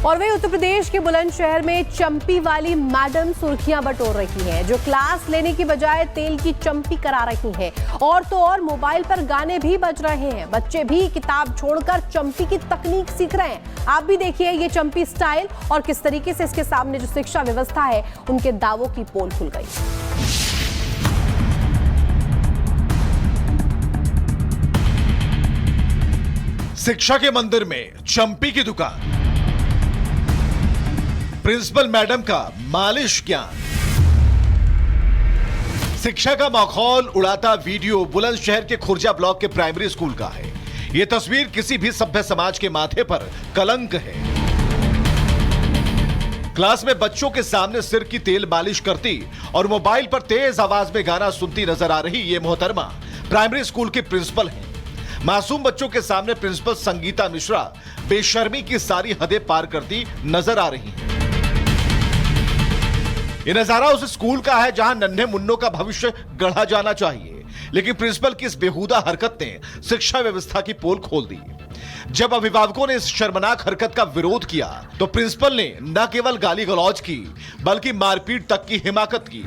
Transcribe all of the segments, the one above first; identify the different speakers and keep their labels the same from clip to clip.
Speaker 1: और वही उत्तर प्रदेश के बुलंदशहर में चंपी वाली मैडम सुर्खियां बटोर रही हैं, जो क्लास लेने की बजाय तेल की चंपी करा रही हैं। और तो और मोबाइल पर गाने भी बज रहे हैं। बच्चे भी किताब छोड़कर चंपी की तकनीक सीख रहे हैं। आप भी देखिए ये चंपी स्टाइल और किस तरीके से इसके सामने जो शिक्षा व्यवस्था है उनके दावों की पोल खुल गई।
Speaker 2: शिक्षा के मंदिर में चंपी की दुकान, प्रिंसिपल मैडम का मालिश ज्ञान। शिक्षा का माहौल उड़ाता वीडियो बुलंदशहर के खुर्जा ब्लॉक के प्राइमरी स्कूल का है। यह तस्वीर किसी भी सभ्य समाज के माथे पर कलंक है। क्लास में बच्चों के सामने सिर की तेल मालिश करती और मोबाइल पर तेज आवाज में गाना सुनती नजर आ रही ये मोहतरमा प्राइमरी स्कूल की प्रिंसिपल है। मासूम बच्चों के सामने प्रिंसिपल संगीता मिश्रा बेशर्मी की सारी हदें पार करती नजर आ रही हैं। ये नजारा उस स्कूल का है जहां नन्हे मुन्नों का भविष्य गढ़ा जाना चाहिए, लेकिन प्रिंसिपल की इस बेहुदा हरकत ने शिक्षा व्यवस्था की पोल खोल दी। जब अभिभावकों ने इस शर्मनाक हरकत का विरोध किया तो प्रिंसिपल ने न केवल गाली गलौज की बल्कि मारपीट तक की हिमाकत की।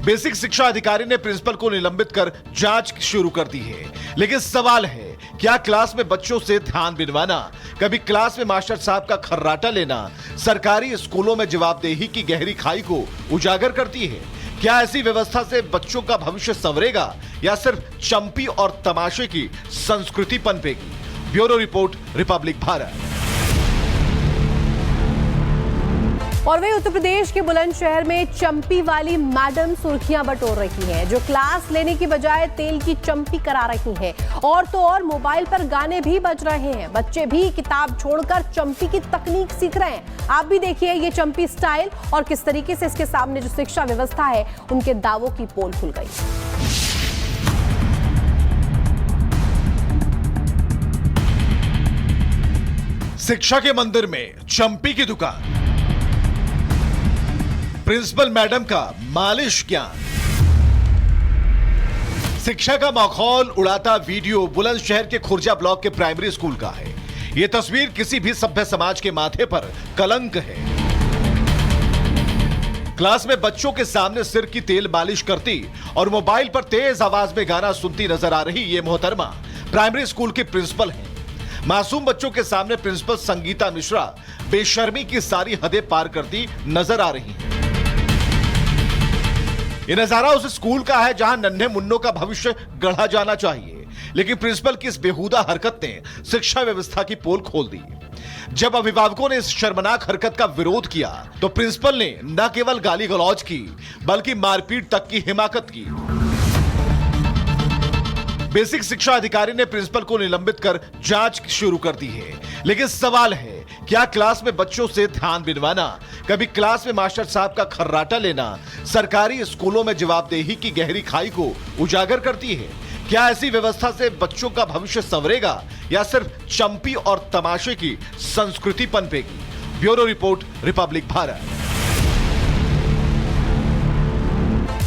Speaker 2: बेसिक शिक्षा अधिकारी ने प्रिंसिपल को निलंबित कर जांच शुरू कर दी है, लेकिन सवाल है क्या क्लास में बच्चों से ध्यान बिनवाना, कभी क्लास में मास्टर साहब का खर्राटा लेना सरकारी स्कूलों में जवाबदेही की गहरी खाई को उजागर करती है? क्या ऐसी व्यवस्था से बच्चों का भविष्य संवरेगा या सिर्फ चंपी और तमाशे की संस्कृति पनपेगी? Bureau report, Republic Bharat.
Speaker 1: और वही उत्तर प्रदेश के बुलंदशहर में चंपी वाली मैडम सुर्खियां बटोर रही हैं, जो क्लास लेने की बजाय तेल की चंपी करा रही हैं। और तो और मोबाइल पर गाने भी बज रहे हैं। बच्चे भी किताब छोड़कर चंपी की तकनीक सीख रहे हैं। आप भी देखिए ये चंपी स्टाइल और किस तरीके से इसके सामने जो शिक्षा व्यवस्था है उनके दावों की पोल खुल गई।
Speaker 2: शिक्षा के मंदिर में चंपी की दुकान, प्रिंसिपल मैडम का मालिश ज्ञान। शिक्षा का माहौल उड़ाता वीडियो बुलंदशहर के खुर्जा ब्लॉक के प्राइमरी स्कूल का है। यह तस्वीर किसी भी सभ्य समाज के माथे पर कलंक है। क्लास में बच्चों के सामने सिर की तेल मालिश करती और मोबाइल पर तेज आवाज में गाना सुनती नजर आ रही ये मोहतरमा प्राइमरी स्कूल की प्रिंसिपल है। मासूम बच्चों के सामने प्रिंसिपल संगीता मिश्रा बेशर्मी की सारी हदें पार करती नजर आ रही हैं। ये नजारा उस स्कूल का है जहां नन्हे मुन्नों का भविष्य गढ़ा जाना चाहिए, लेकिन प्रिंसिपल की इस बेहुदा हरकत ने शिक्षा व्यवस्था की पोल खोल दी। जब अभिभावकों ने इस शर्मनाक हरकत का विरोध किया तो प्रिंसिपल ने न केवल गाली गलौज की बल्कि मारपीट तक की हिमाकत की। बेसिक शिक्षा अधिकारी ने प्रिंसिपल को निलंबित कर जांच शुरू कर दी है, लेकिन सवाल है क्या क्लास में बच्चों से ध्यान बिनवाना, कभी क्लास में मास्टर साहब का खर्राटा लेना सरकारी स्कूलों में जवाबदेही की गहरी खाई को उजागर करती है? क्या ऐसी व्यवस्था से बच्चों का भविष्य संवरेगा या सिर्फ चंपी और तमाशे की संस्कृति पनपेगी? Bureau report, Republic Bharat.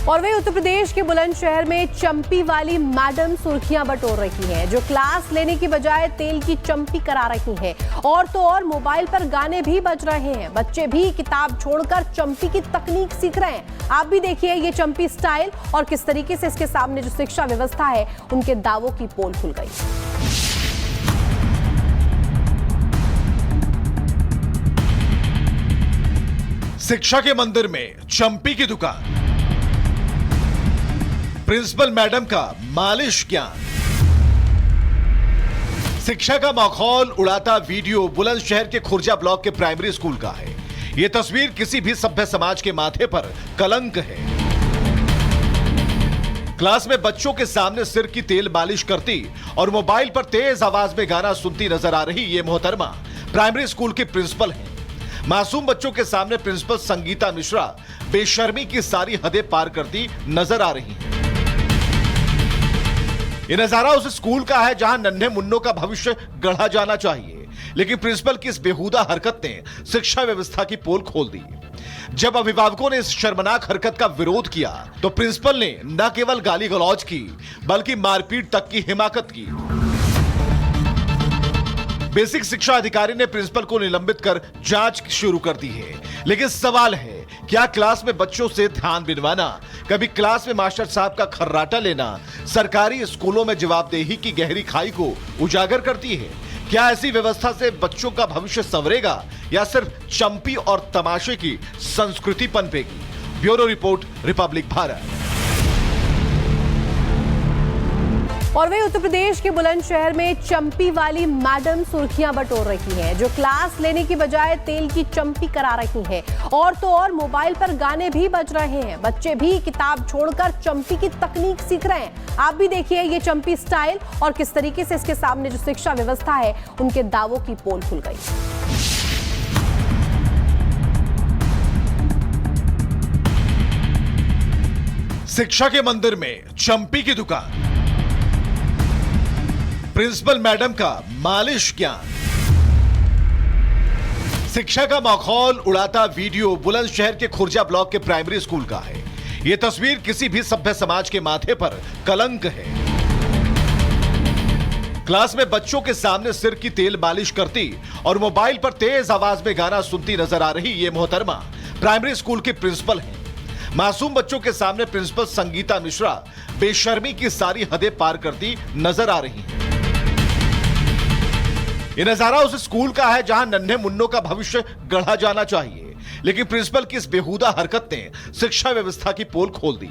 Speaker 1: और वही उत्तर प्रदेश के बुलंदशहर में चंपी वाली मैडम सुर्खियां बटोर रही हैं, जो क्लास लेने की बजाय तेल की चंपी करा रही हैं। और तो और मोबाइल पर गाने भी बज रहे हैं। बच्चे भी किताब छोड़कर चंपी की तकनीक सीख रहे हैं। आप भी देखिए ये चंपी स्टाइल और किस तरीके से इसके सामने जो शिक्षा व्यवस्था है उनके दावों की पोल खुल गई।
Speaker 2: शिक्षा के मंदिर में चंपी की दुकान, प्रिंसिपल मैडम का मालिश ज्ञान। शिक्षा का माहौल उड़ाता वीडियो बुलंदशहर के खुर्जा ब्लॉक के प्राइमरी स्कूल का है। यह तस्वीर किसी भी सभ्य समाज के माथे पर कलंक है। क्लास में बच्चों के सामने सिर की तेल मालिश करती और मोबाइल पर तेज आवाज में गाना सुनती नजर आ रही ये मोहतरमा प्राइमरी स्कूल की प्रिंसिपल है। मासूम बच्चों के सामने प्रिंसिपल संगीता मिश्रा बेशर्मी की सारी हदें पार करती नजर आ रही हैं। ये नजारा उस स्कूल का है जहां नन्हे मुन्नों का भविष्य गढ़ा जाना चाहिए, लेकिन प्रिंसिपल की इस बेहुदा हरकत ने शिक्षा व्यवस्था की पोल खोल दी। जब अभिभावकों ने इस शर्मनाक हरकत का विरोध किया तो प्रिंसिपल ने न केवल गाली गलौज की बल्कि मारपीट तक की हिमाकत की। बेसिक शिक्षा अधिकारी ने प्रिंसिपल को निलंबित कर जांच शुरू कर दी है। लेकिन सवाल है, क्या क्लास में बच्चों से ध्यान बिनवाना, कभी क्लास में मास्टर साहब का खर्राटा लेना सरकारी स्कूलों में जवाबदेही की गहरी खाई को उजागर करती है? क्या ऐसी व्यवस्था से बच्चों का भविष्य संवरेगा या सिर्फ चंपी और तमाशे की संस्कृति पनपेगी? Bureau report, Republic Bharat.
Speaker 1: और वही उत्तर प्रदेश के बुलंदशहर में चंपी वाली मैडम सुर्खियां बटोर रही हैं, जो क्लास लेने की बजाय तेल की चंपी करा रही हैं। और तो और मोबाइल पर गाने भी बज रहे हैं। बच्चे भी किताब छोड़कर चंपी की तकनीक सीख रहे हैं। आप भी देखिए ये चंपी स्टाइल और किस तरीके से इसके सामने जो शिक्षा व्यवस्था है उनके दावों की पोल खुल गई।
Speaker 2: शिक्षा के मंदिर में चंपी की दुकान, प्रिंसिपल मैडम का मालिश ज्ञान। शिक्षा का माहौल उड़ाता वीडियो बुलंदशहर के खुर्जा ब्लॉक के प्राइमरी स्कूल का है। यह तस्वीर किसी भी सभ्य समाज के माथे पर कलंक है। क्लास में बच्चों के सामने सिर की तेल मालिश करती और मोबाइल पर तेज आवाज में गाना सुनती नजर आ रही ये मोहतरमा प्राइमरी स्कूल की प्रिंसिपल है। मासूम बच्चों के सामने प्रिंसिपल संगीता मिश्रा बेशर्मी की सारी हदें पार करती नजर आ रही है। यह नजारा उस स्कूल का है जहां नन्हे मुन्नों का भविष्य गढ़ा जाना चाहिए, लेकिन प्रिंसिपल की इस बेहुदा हरकत ने शिक्षा व्यवस्था की पोल खोल दी।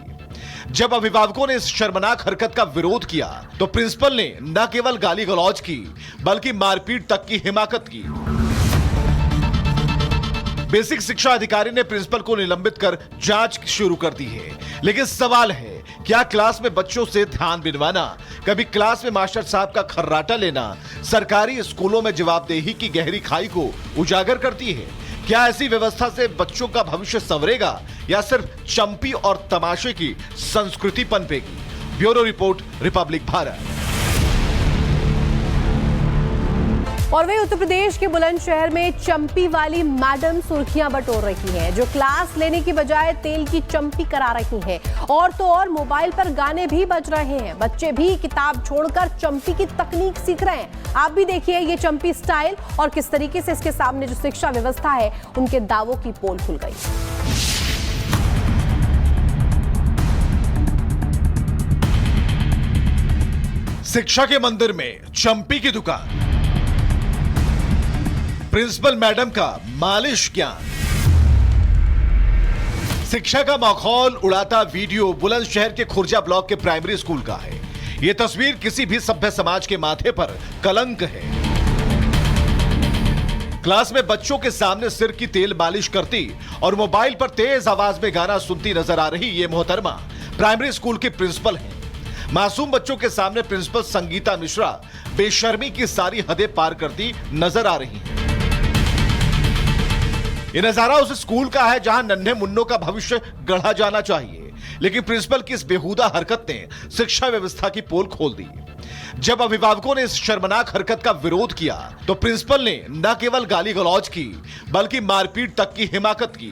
Speaker 2: जब अभिभावकों ने इस शर्मनाक हरकत का विरोध किया तो प्रिंसिपल ने न केवल गाली गलौज की बल्कि मारपीट तक की हिमाकत की। बेसिक शिक्षा अधिकारी ने प्रिंसिपल को निलंबित कर जांच शुरू कर दी है। लेकिन सवाल है, क्या क्लास में बच्चों से ध्यान बिनवाना, कभी क्लास में मास्टर साहब का खर्राटा लेना सरकारी स्कूलों में जवाबदेही की गहरी खाई को उजागर करती है? क्या ऐसी व्यवस्था से बच्चों का भविष्य संवरेगा या सिर्फ चंपी और तमाशे की संस्कृति पनपेगी? Bureau report, Republic Bharat.
Speaker 1: और वही उत्तर प्रदेश के बुलंदशहर में चंपी वाली मैडम सुर्खियां बटोर रही हैं, जो क्लास लेने की बजाय तेल की चंपी करा रही हैं। और तो और मोबाइल पर गाने भी बज रहे हैं। बच्चे भी किताब छोड़कर चंपी की तकनीक सीख रहे हैं। आप भी देखिए ये चंपी स्टाइल और किस तरीके से इसके सामने जो शिक्षा व्यवस्था है उनके दावों की पोल खुल गई।
Speaker 2: शिक्षा के मंदिर में चंपी की दुकान, प्रिंसिपल मैडम का मालिश ज्ञान। शिक्षा का माहौल उड़ाता वीडियो बुलंदशहर के खुर्जा ब्लॉक के प्राइमरी स्कूल का है। यह तस्वीर किसी भी सभ्य समाज के माथे पर कलंक है। क्लास में बच्चों के सामने सिर की तेल मालिश करती और मोबाइल पर तेज आवाज में गाना सुनती नजर आ रही ये मोहतरमा प्राइमरी स्कूल की प्रिंसिपल है। मासूम बच्चों के सामने प्रिंसिपल संगीता मिश्रा बेशर्मी की सारी हदें पार करती नजर आ रही है। यह नजारा उस स्कूल का है जहां नन्हे मुन्नों का भविष्य गढ़ा जाना चाहिए, लेकिन प्रिंसिपल की इस बेहुदा हरकत ने शिक्षा व्यवस्था की पोल खोल दी। जब अभिभावकों ने इस शर्मनाक हरकत का विरोध किया तो प्रिंसिपल ने न केवल गाली गलौज की बल्कि मारपीट तक की हिमाकत की।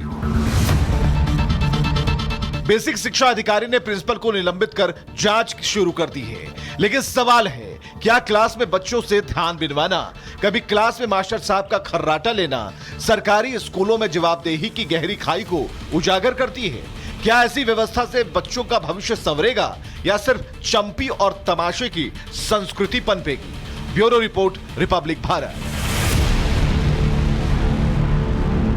Speaker 2: बेसिक शिक्षा अधिकारी ने प्रिंसिपल को निलंबित कर जांच शुरू कर दी है। लेकिन सवाल है, क्या क्लास में बच्चों से ध्यान बिनवाना, कभी क्लास में मास्टर साहब का खर्राटा लेना सरकारी स्कूलों में जवाबदेही की गहरी खाई को उजागर करती है? क्या ऐसी व्यवस्था से बच्चों का भविष्य संवरेगा या सिर्फ चंपी और तमाशे की संस्कृति पनपेगी? Bureau report, Republic Bharat.